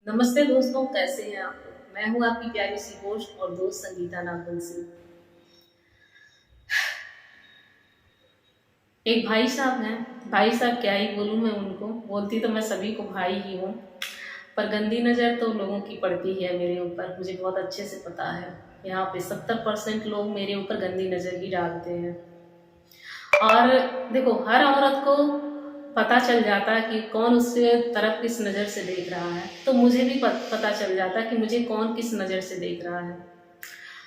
नमस्ते दोस्तों, कैसे हैं आप लोग। मैं हूं आपकी प्यारी सी होस्ट और दोस्त संगीता नागवंशी सिंह। एक भाई साहब हैं। भाई साहब क्या ही बोलूं, मैं उनको बोलती तो मैं सभी को भाई ही हूँ, पर गंदी नज़र तो लोगों की पड़ती है मेरे ऊपर। मुझे बहुत अच्छे से पता है, यहाँ पे 70% लोग मेरे ऊपर गंदी नज़र ही डालते हैं। और देखो, हर औरत को पता चल जाता है कि कौन उसके तरफ किस नज़र से देख रहा है, तो मुझे भी पता चल जाता है कि मुझे कौन किस नज़र से देख रहा है।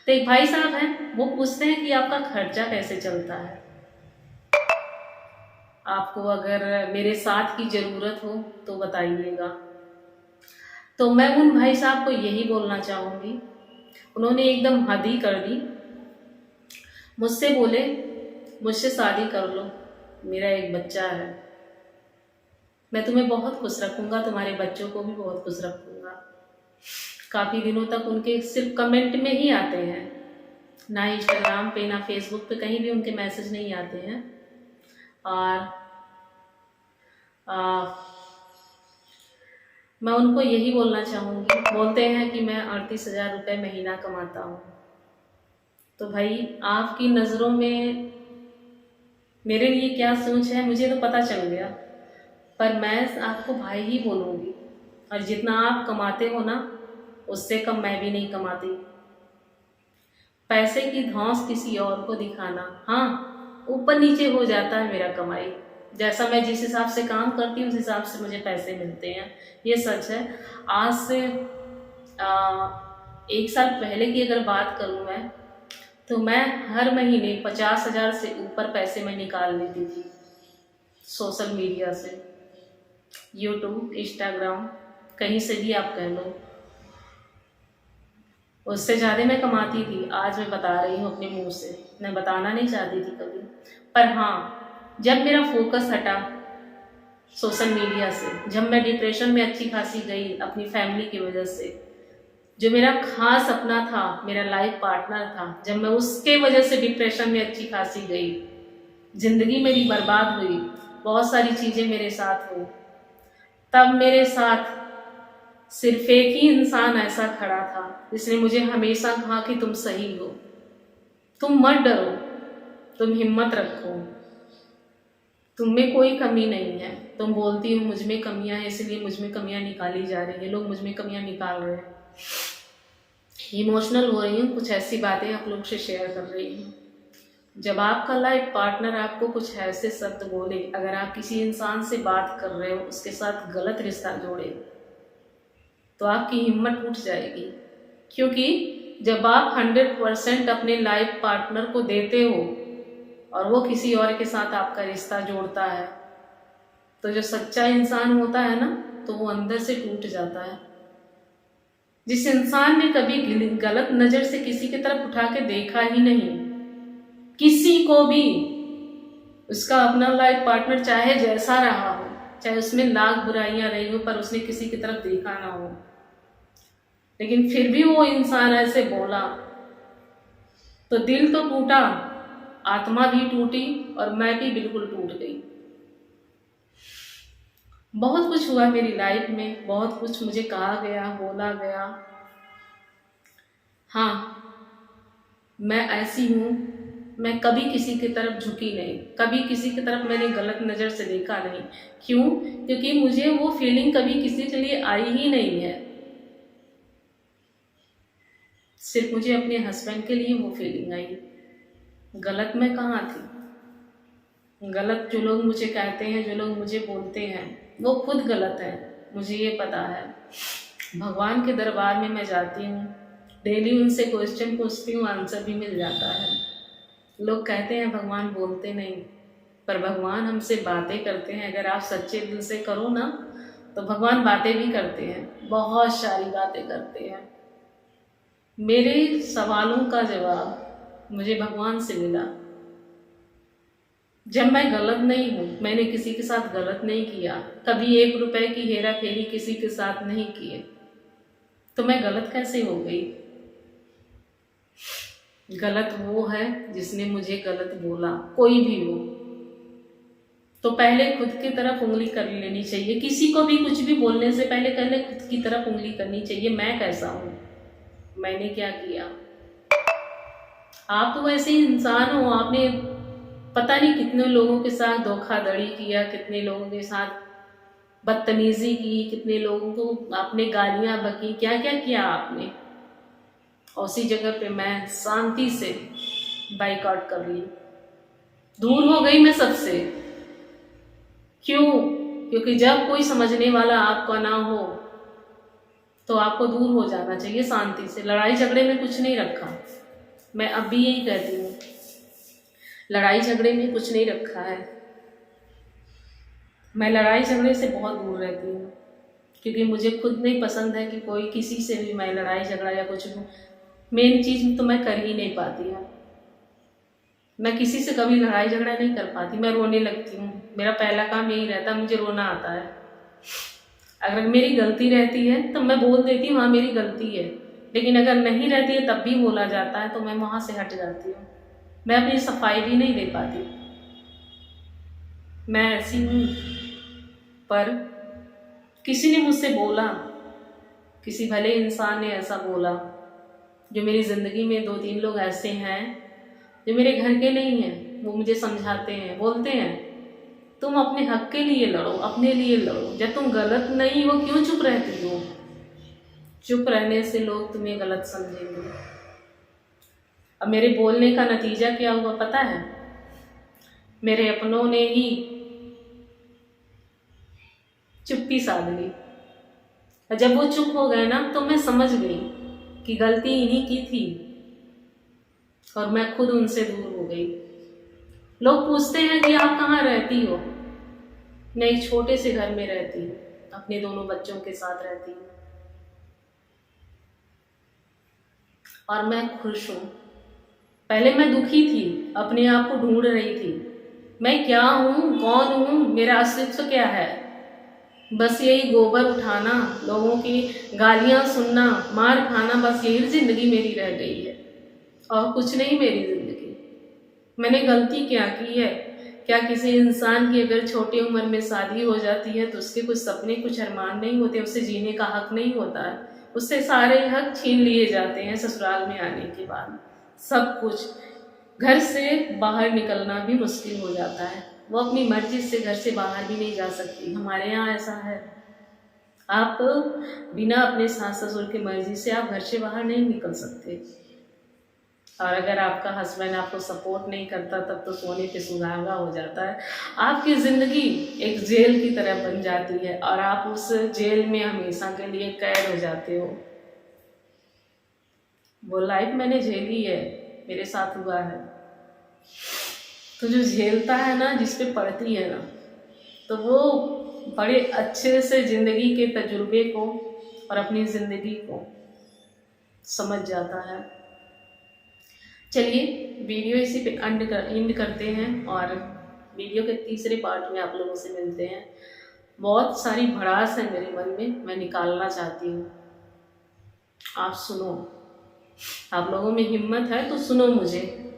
तो एक भाई साहब हैं, वो पूछते हैं कि आपका खर्चा कैसे चलता है। आपको अगर मेरे साथ की ज़रूरत हो तो बताइएगा। तो मैं उन भाई साहब को यही बोलना चाहूँगी, उन्होंने एकदम हद ही कर दी। मुझसे बोले, मुझसे शादी कर लो, मेरा एक बच्चा है, मैं तुम्हें बहुत खुश रखूँगा, तुम्हारे बच्चों को भी बहुत खुश रखूँगा। काफ़ी दिनों तक उनके सिर्फ कमेंट में ही आते हैं, ना इंस्टाग्राम पे ना फेसबुक पे कहीं भी उनके मैसेज नहीं आते हैं। और मैं उनको यही बोलना चाहूँगी, बोलते हैं कि मैं 38,000 रुपये महीना कमाता हूँ। तो भाई, आपकी नज़रों में मेरे लिए क्या सोच है मुझे तो पता चल गया, पर मैं आपको भाई ही बोलूँगी। और जितना आप कमाते हो ना, उससे कम मैं भी नहीं कमाती। पैसे की धौंस किसी और को दिखाना, हाँ, ऊपर नीचे हो जाता है मेरा कमाई। जैसा मैं जिस हिसाब से काम करती हूँ उस हिसाब से मुझे पैसे मिलते हैं, ये सच है। आज से 1 साल पहले की अगर बात करूँ मैं, तो मैं हर महीने 50,000 से ऊपर पैसे मैं निकाल लेती थी सोशल मीडिया से, यूट्यूब, इंस्टाग्राम, कहीं से भी आप कह लो। उससे ज़्यादा मैं कमाती थी, आज मैं बता रही हूँ अपने मुंह से, मैं बताना नहीं चाहती थी कभी। पर हाँ, जब मेरा फोकस हटा सोशल मीडिया से, जब मैं डिप्रेशन में अच्छी खासी गई अपनी फैमिली की वजह से, जो मेरा खास अपना था, मेरा लाइफ पार्टनर था, जब मैं उसके वजह से डिप्रेशन में अच्छी खासी गई, जिंदगी मेरी बर्बाद हुई, बहुत सारी चीज़ें मेरे साथ हुई, तब मेरे साथ सिर्फ एक ही इंसान ऐसा खड़ा था जिसने मुझे हमेशा कहा कि तुम सही हो, तुम मत डरो, तुम हिम्मत रखो, तुम में कोई कमी नहीं है। तुम बोलती हो मुझ में कमियां हैं, इसलिए मुझ में कमियां निकाली जा रही है, लोग मुझ में कमियां निकाल रहे हैं। इमोशनल हो रही हूँ, कुछ ऐसी बातें आप लोग से शेयर कर रही हूँ। जब आपका लाइफ पार्टनर आपको कुछ ऐसे शब्द बोले, अगर आप किसी इंसान से बात कर रहे हो, उसके साथ गलत रिश्ता जोड़े, तो आपकी हिम्मत टूट जाएगी। क्योंकि जब आप 100% अपने लाइफ पार्टनर को देते हो और वो किसी और के साथ आपका रिश्ता जोड़ता है, तो जो सच्चा इंसान होता है ना, तो वो अंदर से टूट जाता है। जिस इंसान ने कभी गलत नज़र से किसी की तरफ उठा के देखा ही नहीं, किसी को भी, उसका अपना लाइफ पार्टनर चाहे जैसा रहा हो, चाहे उसमें लाख बुराइयां रही हो, पर उसने किसी की तरफ देखा ना हो, लेकिन फिर भी वो इंसान ऐसे बोला, तो दिल तो टूटा, आत्मा भी टूटी और मैं भी बिल्कुल टूट गई। बहुत कुछ हुआ मेरी लाइफ में, बहुत कुछ मुझे कहा गया, बोला गया। हाँ, मैं ऐसी हूँ, मैं कभी किसी की तरफ झुकी नहीं, कभी किसी की तरफ मैंने गलत नज़र से देखा नहीं। क्यों? क्योंकि मुझे वो फीलिंग कभी किसी के लिए आई ही नहीं है। सिर्फ मुझे अपने हस्बैंड के लिए वो फीलिंग आई। गलत मैं कहाँ थी? गलत जो लोग मुझे कहते हैं, जो लोग मुझे बोलते हैं, वो खुद गलत है, मुझे ये पता है। भगवान के दरबार में मैं जाती हूँ, डेली उनसे क्वेश्चन पूछती हूँ, आंसर भी मिल जाता है। लोग कहते हैं भगवान बोलते नहीं, पर भगवान हमसे बातें करते हैं। अगर आप सच्चे दिल से करो ना, तो भगवान बातें भी करते हैं, बहुत सारी बातें करते हैं। मेरे सवालों का जवाब मुझे भगवान से मिला। जब मैं गलत नहीं हूँ, मैंने किसी के साथ गलत नहीं किया, कभी 1 रुपए की हेरा फेरी किसी के साथ नहीं किए, तो मैं गलत कैसे हो गई? गलत वो है जिसने मुझे गलत बोला, कोई भी हो। तो पहले खुद की तरफ उंगली कर लेनी चाहिए। किसी को भी कुछ भी बोलने से पहले खुद की तरफ उंगली करनी चाहिए। मैं कैसा हूँ, मैंने क्या किया। आप तो वैसे ही इंसान हो, आपने पता नहीं कितने लोगों के साथ धोखाधड़ी किया, कितने लोगों के साथ बदतमीजी की, कितने लोगों को आपने गालियां बकी, क्या क्या किया आपने। और उसी जगह पे मैं शांति से बाइकआउट कर ली, दूर हो गई मैं सबसे। क्यों? क्योंकि जब कोई समझने वाला आपका ना हो तो आपको दूर हो जाना चाहिए शांति से। लड़ाई झगड़े में कुछ नहीं रखा, मैं अब भी यही कहती हूँ, लड़ाई झगड़े में कुछ नहीं रखा है। मैं लड़ाई झगड़े से बहुत दूर रहती हूँ, क्योंकि मुझे खुद नहीं पसंद है कि कोई किसी से भी मैं लड़ाई झगड़ा या कुछ भी, मेन चीज़ तो मैं कर ही नहीं पाती हूँ। मैं किसी से कभी लड़ाई झगड़ा नहीं कर पाती, मैं रोने लगती हूँ। मेरा पहला काम यही रहता है, मुझे रोना आता है। अगर मेरी गलती रहती है तो मैं बोल देती हूँ हाँ मेरी गलती है, लेकिन अगर नहीं रहती है तब भी बोला जाता है तो मैं वहाँ से हट जाती हूँ। मैं अपनी सफाई भी नहीं दे पाती, मैं ऐसी हूँ। पर किसी ने मुझसे बोला, किसी भले इंसान ने ऐसा बोला, जो मेरी ज़िंदगी में 2-3 लोग ऐसे हैं जो मेरे घर के नहीं हैं, वो मुझे समझाते हैं, बोलते हैं तुम अपने हक के लिए लड़ो, अपने लिए लड़ो, जब तुम गलत नहीं हो क्यों चुप रहती हो। चुप रहने से लोग तुम्हें गलत समझेंगे। अब मेरे बोलने का नतीजा क्या हुआ पता है? मेरे अपनों ने ही चुप्पी साध ली। और जब वो चुप हो गए ना तो मैं समझ गई कि गलती इन्हीं की थी और मैं खुद उनसे दूर हो गई। लोग पूछते हैं कि आप कहाँ रहती हो? मैं एक छोटे से घर में रहती हूँ, अपने दोनों बच्चों के साथ रहती हूँ और मैं खुश हूँ। पहले मैं दुखी थी, अपने आप को ढूंढ रही थी, मैं क्या हूँ, कौन हूँ, मेरा अस्तित्व क्या है। बस यही गोबर उठाना, लोगों की गालियाँ सुनना, मार खाना, बस यही ज़िंदगी मेरी रह गई है और कुछ नहीं मेरी ज़िंदगी। मैंने गलती क्या की है? क्या किसी इंसान की अगर छोटी उम्र में शादी हो जाती है तो उसके कुछ सपने, कुछ अरमान नहीं होते, उसे जीने का हक नहीं होता है? उससे सारे हक छीन लिए जाते हैं ससुराल में आने के बाद। सब कुछ, घर से बाहर निकलना भी मुश्किल हो जाता है, वो अपनी मर्जी से घर से बाहर भी नहीं जा सकती। हमारे यहाँ ऐसा है, आप बिना अपने सास ससुर की मर्जी से आप घर से बाहर नहीं निकल सकते। और अगर आपका हस्बैंड आपको सपोर्ट नहीं करता तब तो सोने पे सुहागा हो जाता है। आपकी ज़िंदगी एक जेल की तरह बन जाती है और आप उस जेल में हमेशा के लिए कैद हो जाते हो। वो लाइफ मैंने झेली है, मेरे साथ हुआ है। तो जो झेलता है ना, जिस पे पड़ती है ना, तो वो बड़े अच्छे से ज़िंदगी के तजुर्बे को और अपनी ज़िंदगी को समझ जाता है। चलिए वीडियो इसी पे एंड करते हैं और वीडियो के तीसरे पार्ट में आप लोगों से मिलते हैं। बहुत सारी भड़ास है मेरे मन में, मैं निकालना चाहती हूँ। आप सुनो, आप लोगों में हिम्मत है तो सुनो मुझे।